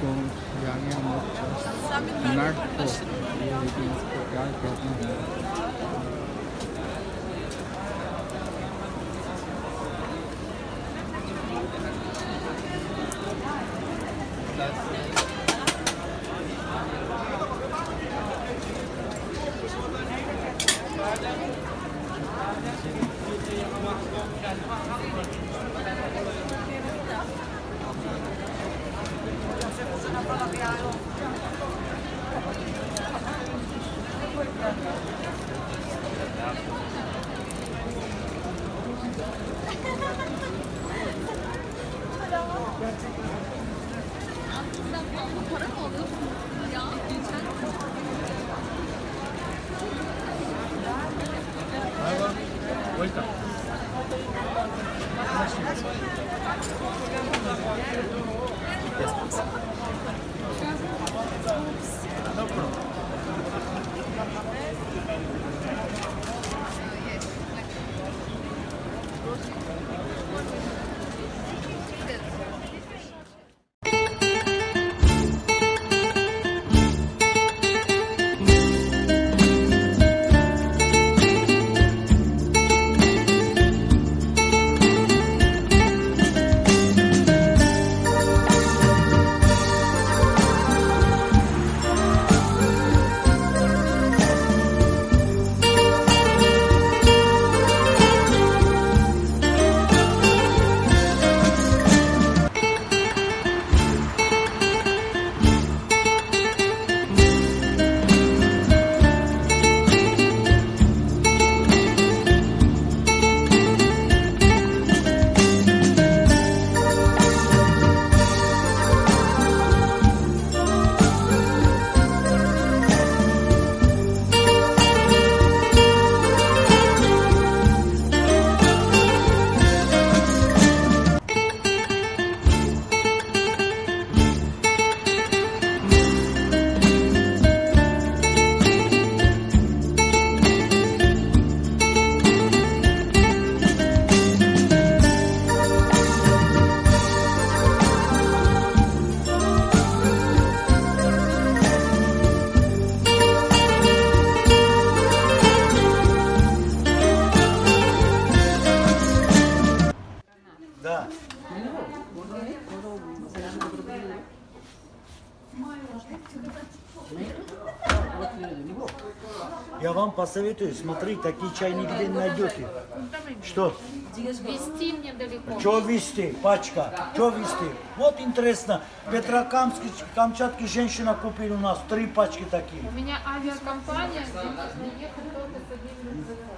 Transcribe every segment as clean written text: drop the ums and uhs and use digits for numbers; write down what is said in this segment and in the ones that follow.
don't yang yang just narco Para mı alıyorsun ya? Geçen Welcome. No problem. Да. Я вам посоветую, смотри, такие чай нигде не найдете. Что? везти мне далеко. Что везти? Пачка. Что везти? Вот интересно. Петрокамский, Камчатки женщина купила у нас 3 пачки такие. У меня авиакомпания, где можно ехать только с одним рюкзаком.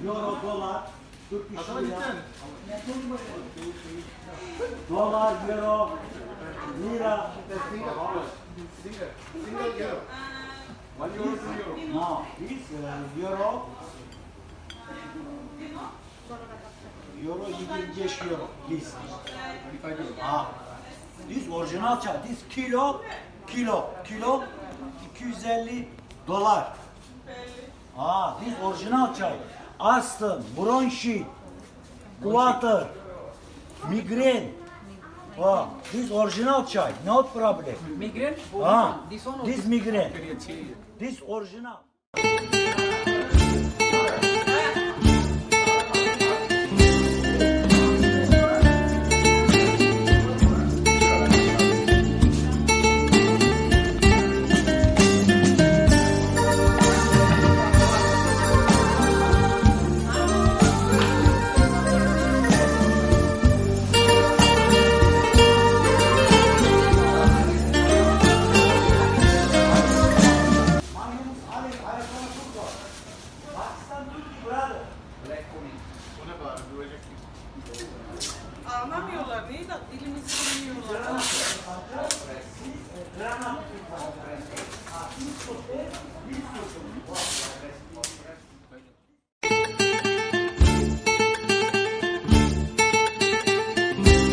Euro, dolar, Turkish lira. Dolar, euro, lira. No, this euro. Euro 25 euro. This. This orijinal çay. This kilo 250 dolar. This orijinal çay. Astım, bronşit, water, migren. This orijinal çay. No problem. Migraine? This one or This migren. this? This orijinal. Anlamıyorlar neyi de dilimizi bilmiyorlar.